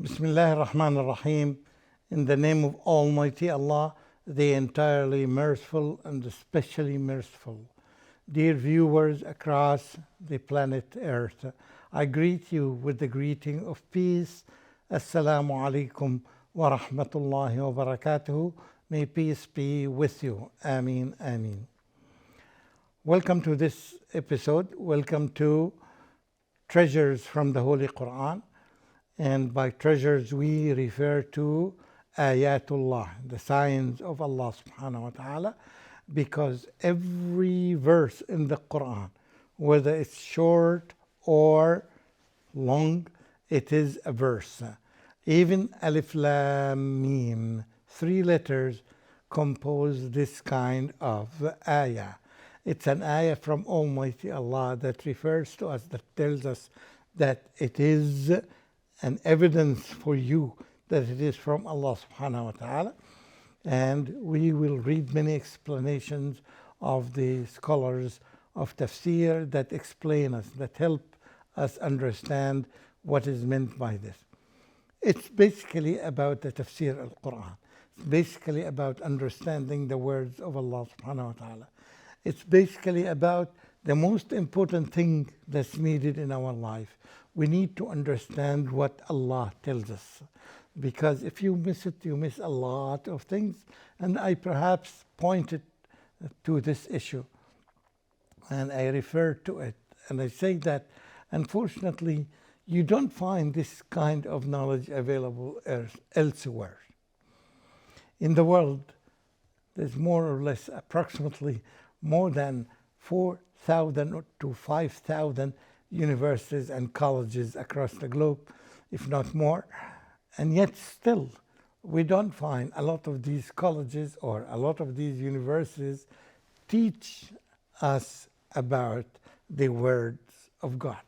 Bismillah ar-Rahman ar-Rahim. In the name of Almighty Allah, the entirely merciful and especially merciful. Dear viewers across the planet Earth, I greet you with the greeting of peace. Assalamu alaikum wa rahmatullahi wa barakatuhu. May peace be with you. Ameen, ameen. Welcome to this episode. Welcome to Treasures from the Holy Quran. And by treasures we refer to ayatullah, the signs of Allah subhanahu wa ta'ala, because every verse in the Quran, whether it's short or long, it is a verse. Even Alif Lam Mim, 3 letters, compose this kind of ayah. It's an ayah from Almighty Allah that refers to us, that tells us that it is an evidence for you that it is from Allah subhanahu wa ta'ala. And we will read many explanations of the scholars of tafsir that explain us, that help us understand what is meant by this. It's basically about the tafsir al-Quran. It's basically about understanding the words of Allah subhanahu wa ta'ala. It's basically about the most important thing that's needed in our life. We need to understand what Allah tells us, because if you miss it, you miss a lot of things. And I perhaps pointed to this issue and I refer to it, and I say that unfortunately you don't find this kind of knowledge available elsewhere. In the world, there's more or less approximately more than 4,000 to 5,000 universities and colleges across the globe, if not more. And yet still, we don't find a lot of these colleges or a lot of these universities teach us about the words of God.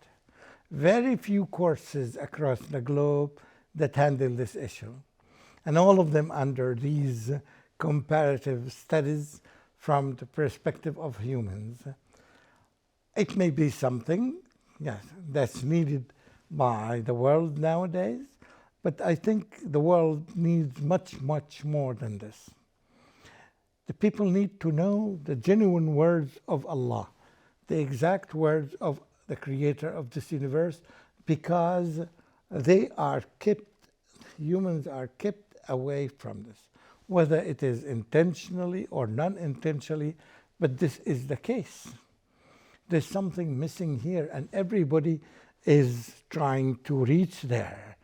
Very few courses across the globe that handle this issue. And all of them under these comparative studies from the perspective of humans. It may be something, yes, that's needed by the world nowadays, but I think the world needs much, much more than this. The people need to know the genuine words of Allah, the exact words of the creator of this universe, because they are kept, humans are kept away from this, whether it is intentionally or non-intentionally, but this is the case. There's something missing here, and everybody is trying to reach there,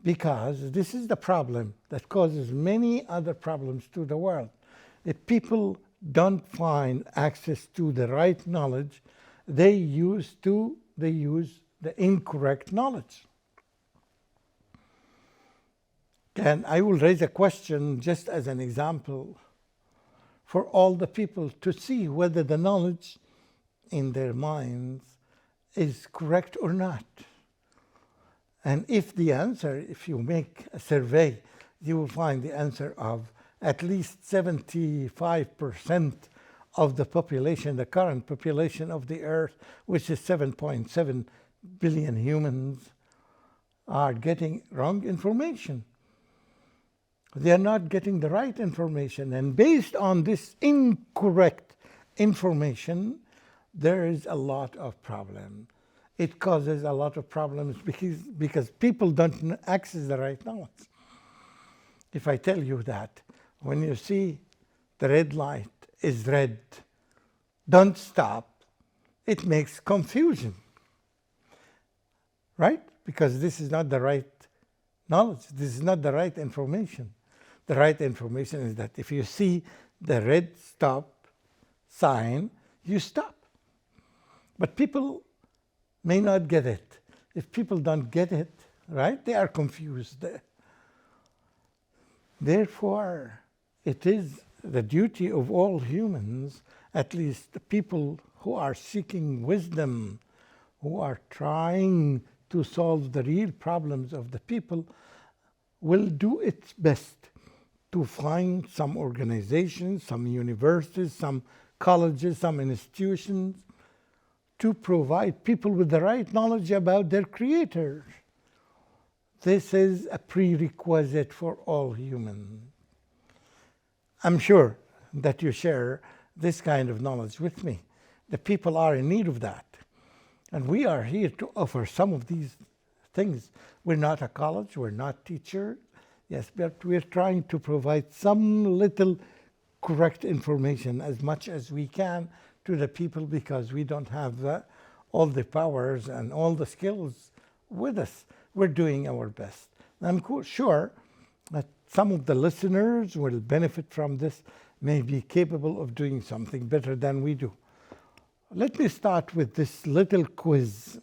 because this is the problem that causes many other problems to the world. If people don't find access to the right knowledge, they use the incorrect knowledge. And I will raise a question just as an example for all the people to see whether the knowledge in their minds is correct or not. And if the answer, if you make a survey, you will find the answer of at least 75% of the population, the current population of the earth, which is 7.7 billion humans, are getting wrong information. They are not getting the right information. And based on this incorrect information, there is a lot of problem. It causes a lot of problems because people don't access the right knowledge. If I tell you that when you see the red light is red, don't stop, it makes confusion, right? Because this is not the right knowledge. This is not the right information. The right information is that if you see the red stop sign, you stop. But people may not get it. If people don't get it, right, they are confused. Therefore, it is the duty of all humans, at least the people who are seeking wisdom, who are trying to solve the real problems of the people, will do its best to find some organizations, some universities, some colleges, some institutions, to provide people with the right knowledge about their creator, This is a prerequisite for all humans. I'm sure that you share this kind of knowledge with me. The people are in need of that. And we are here to offer some of these things. We're not a college, we're not teachers, yes, but we're trying to provide some little correct information as much as we can to the people, because we don't have all the powers and all the skills with us. We're doing our best. I'm sure that some of the listeners will benefit from this, may be capable of doing something better than we do. Let me start with this little quiz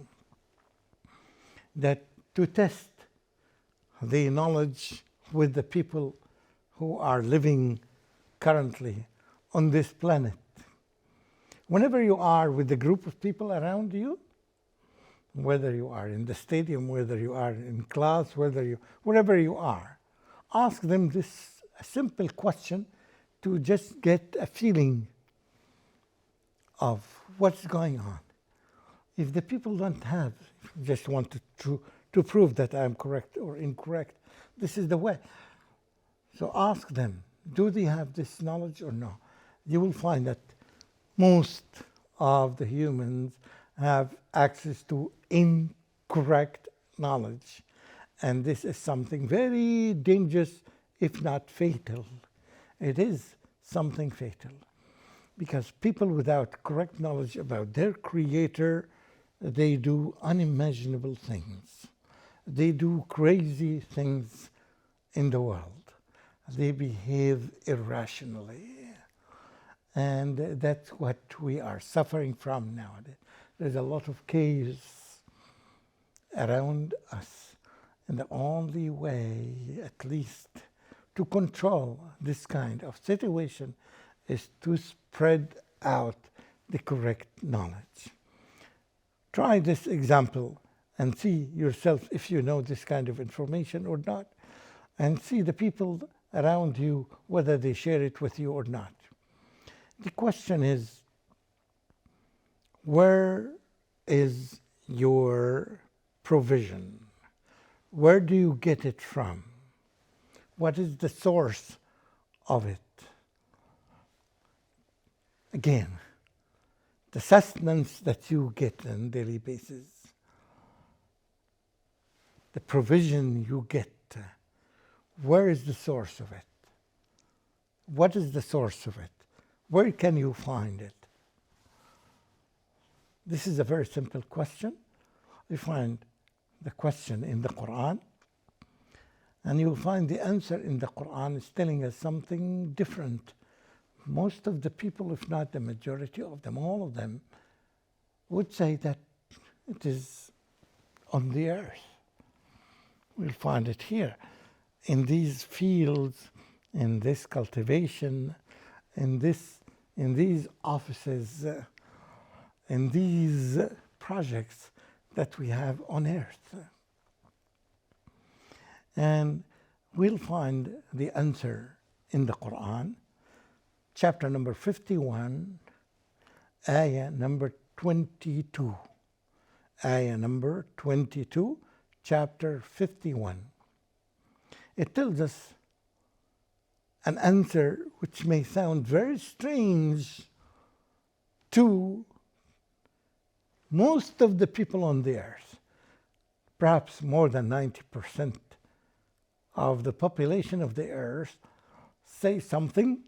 that to test the knowledge with the people who are living currently on this planet. Whenever you are with a group of people around you, whether you are in the stadium, whether you are in class, wherever you are, ask them this simple question to just get a feeling of what's going on. If the people don't have, just want to prove that I'm correct or incorrect, this is the way. So ask them, do they have this knowledge or no? You will find that most of the humans have access to incorrect knowledge. And this is something very dangerous, if not fatal. It is something fatal. Because people without correct knowledge about their creator, they do unimaginable things. They do crazy things in the world. They behave irrationally. And that's what we are suffering from nowadays. There's a lot of chaos around us. And the only way, at least, to control this kind of situation is to spread out the correct knowledge. Try this example and see yourself if you know this kind of information or not, and see the people around you whether they share it with you or not. The question is, where is your provision? Where do you get it from? What is the source of it? Again, the sustenance that you get on a daily basis, the provision you get, where is the source of it? What is the source of it? Where can you find it? This is a very simple question. You find the question in the Quran, and you'll find the answer in the Quran is telling us something different. Most of the people, if not the majority of them, all of them, would say that it is on the earth. We'll find it here, in these fields, in this cultivation, in these offices, in these projects that we have on earth. And we'll find the answer in the Quran, chapter number 51, ayah number 22. Ayah number 22, chapter 51. It tells us an answer which may sound very strange to most of the people on the earth. Perhaps more than 90% of the population of the earth say something,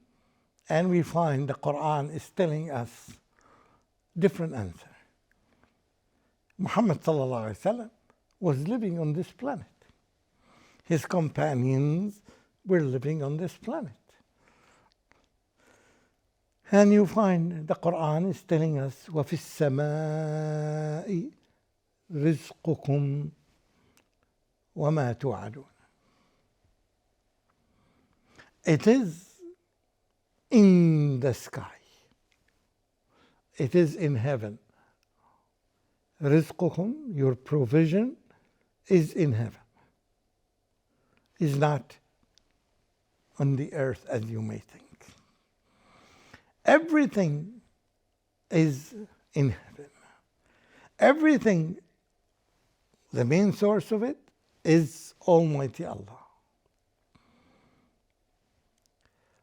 and we find the Quran is telling us different answer. Muhammad sallallahu alaihi wasallam was living on this planet. His companions were living on this planet. And you find the Quran is telling us, وَفِي السَّمَاءِ رِزْقُكُمْ وَمَا تُوعَدُونَ. It is in the sky. It is in heaven. رِزْقُكُمْ, your provision, is in heaven. Is not on the earth as you may think. Everything is in heaven. Everything, the main source of it, is Almighty Allah.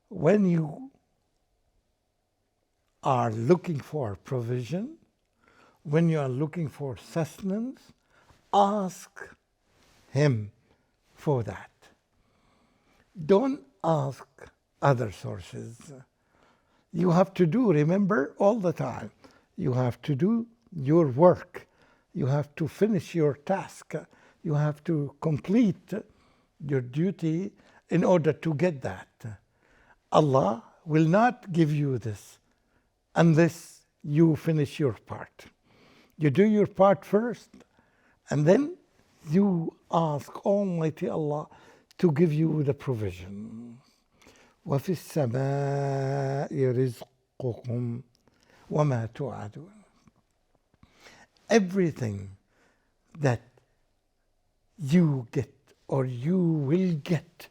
When you are looking for provision, when you are looking for sustenance, ask Him for that. Don't ask other sources. You have to do, remember, all the time, you have to do your work. You have to finish your task. You have to complete your duty in order to get that. Allah will not give you this unless you finish your part. You do your part first, and then you ask Almighty Allah to give you the provision. وَفِي السَّمَاءِ رِزْقُكُمْ وَمَا تُوعَدُونَ. Everything that you get or you will get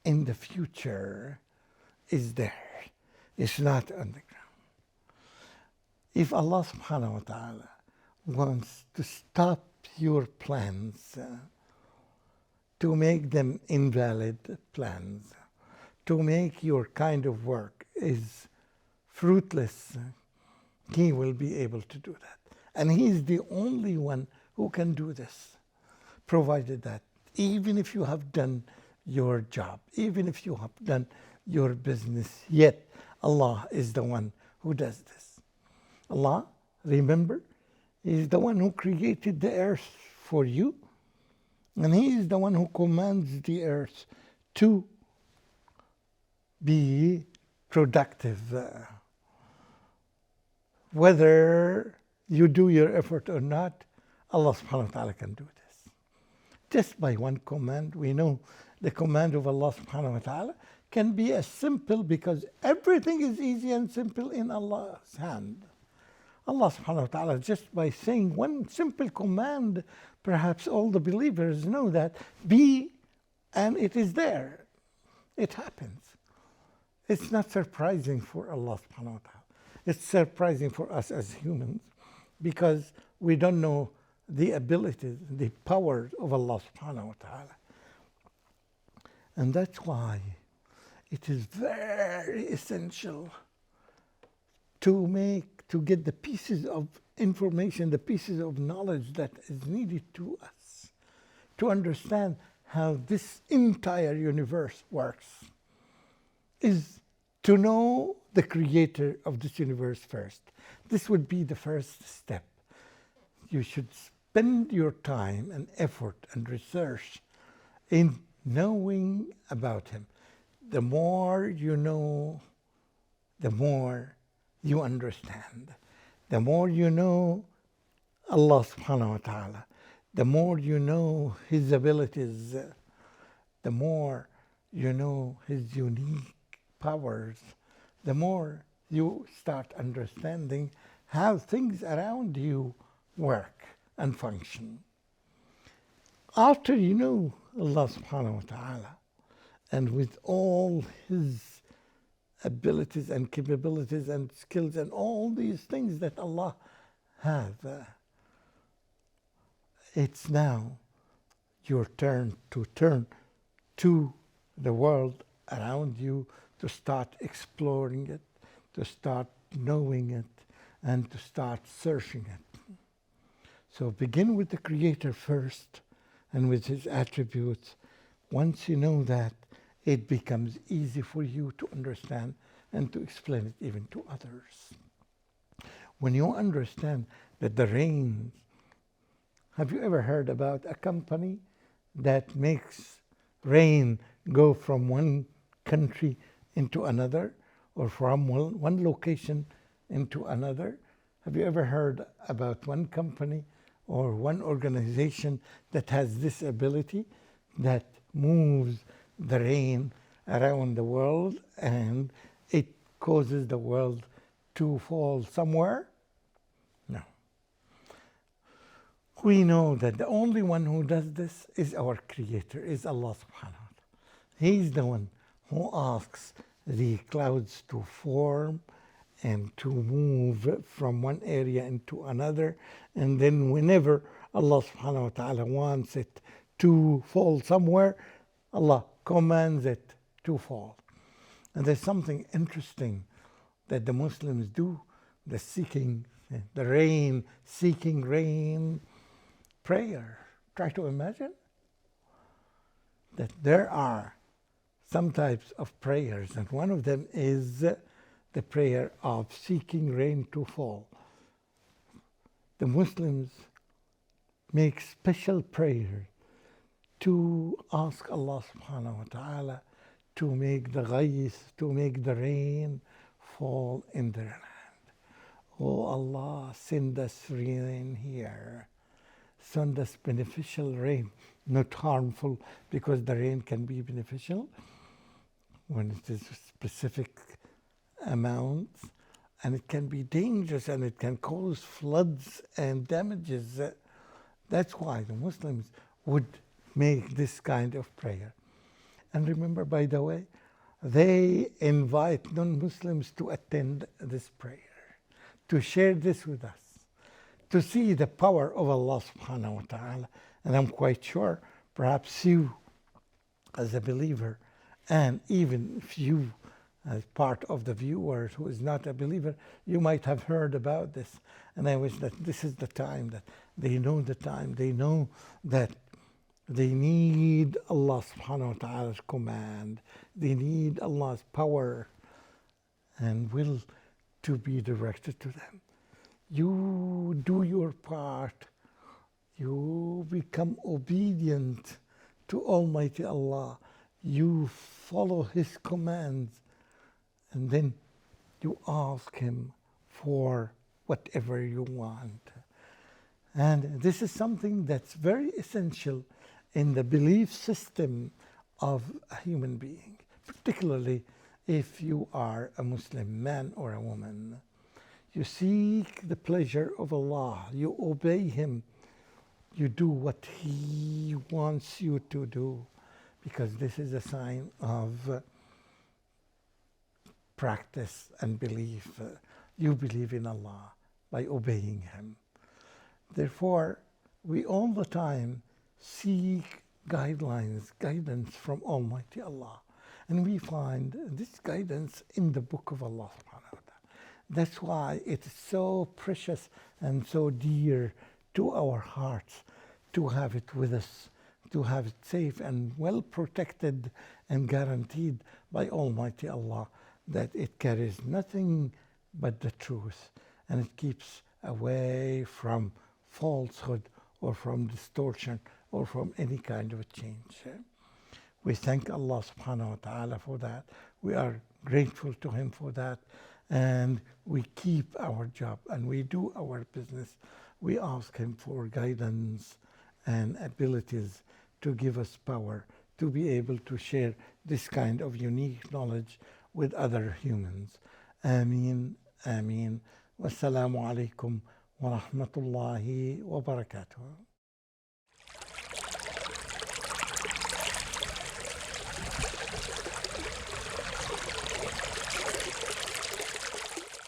in the future is there. It's not on the ground. If Allah subhanahu wa ta'ala wants to stop your plans, to make them invalid plans, to make your kind of work is fruitless, He will be able to do that. And He is the only one who can do this, provided that even if you have done your job, even if you have done your business, yet Allah is the one who does this. Allah, remember, is the one who created the earth for you, and He is the one who commands the earth to be productive. Whether you do your effort or not, Allah subhanahu wa ta'ala can do this. Just by one command, we know the command of Allah subhanahu wa ta'ala can be as simple, because everything is easy and simple in Allah's hand. Allah subhanahu wa ta'ala, just by saying one simple command, perhaps all the believers know that, be, and it is there. It happens. It's not surprising for Allah subhanahu wa ta'ala. It's surprising for us as humans, because we don't know the abilities, the power of Allah subhanahu wa ta'ala. And that's why it is very essential to get the pieces of information, the pieces of knowledge that is needed to us to understand how this entire universe works, is to know the creator of this universe first. This would be the first step. You should spend your time and effort and research in knowing about Him. The more you know, the more you understand. The more you know Allah subhanahu wa ta'ala, the more you know His abilities, the more you know His unique powers, the more you start understanding how things around you work and function. After you know Allah subhanahu wa ta'ala, and with all His abilities and capabilities and skills and all these things that Allah has, it's now your turn to the world around you, to start exploring it, to start knowing it, and to start searching it. So begin with the Creator first and with His attributes. Once you know that, it becomes easy for you to understand and to explain it even to others. When you understand that the rain, have you ever heard about a company that makes rain go from one country into another, or from one location into another? Have you ever heard about one company or one organization that has this ability, that moves the rain around the world and it causes the world to fall somewhere? No. We know that the only one who does this is our Creator, is Allah subhanahu wa ta'ala. He's the one who asks the clouds to form and to move from one area into another, and then whenever Allah subhanahu wa ta'ala wants it to fall somewhere, Allah commands it to fall. And there's something interesting that the Muslims do, the seeking rain prayer. Try to imagine that there are some types of prayers, and one of them is the prayer of seeking rain to fall. The Muslims make special prayers to ask Allah subhanahu wa ta'ala to make the ghayth, to make the rain fall in their land. Oh Allah, send us rain here. Send us beneficial rain, not harmful, because the rain can be beneficial when it is specific amounts, and it can be dangerous and it can cause floods and damages. That's why the Muslims would make this kind of prayer. And remember, by the way, they invite non-Muslims to attend this prayer, to share this with us, to see the power of Allah subhanahu wa ta'ala. And I'm quite sure, perhaps you as a believer, and even if you as part of the viewers who is not a believer, you might have heard about this. And I wish that this is the time that they know the time. They know that they need Allah subhanahu wa ta'ala's command. They need Allah's power and will to be directed to them. You do your part. You become obedient to Almighty Allah. You follow His commands. And then you ask Him for whatever you want. And this is something that's very essential in the belief system of a human being, particularly if you are a Muslim man or a woman. You seek the pleasure of Allah. You obey Him. You do what He wants you to do, because this is a sign of practice and belief. You believe in Allah by obeying Him. Therefore, we all the time seek guidance from Almighty Allah. And we find this guidance in the book of Allah subhanahu wa ta'ala. That's why it is so precious and so dear to our hearts to have it with us, to have it safe and well protected and guaranteed by Almighty Allah, that it carries nothing but the truth, and it keeps away from falsehood or from distortion or from any kind of a change. We thank Allah subhanahu wa ta'ala for that. We are grateful to Him for that. And we keep our job and we do our business. We ask Him for guidance and abilities to give us power to be able to share this kind of unique knowledge with other humans. Ameen, ameen. Wassalamu alaikum wa rahmatullahi wa barakatuh.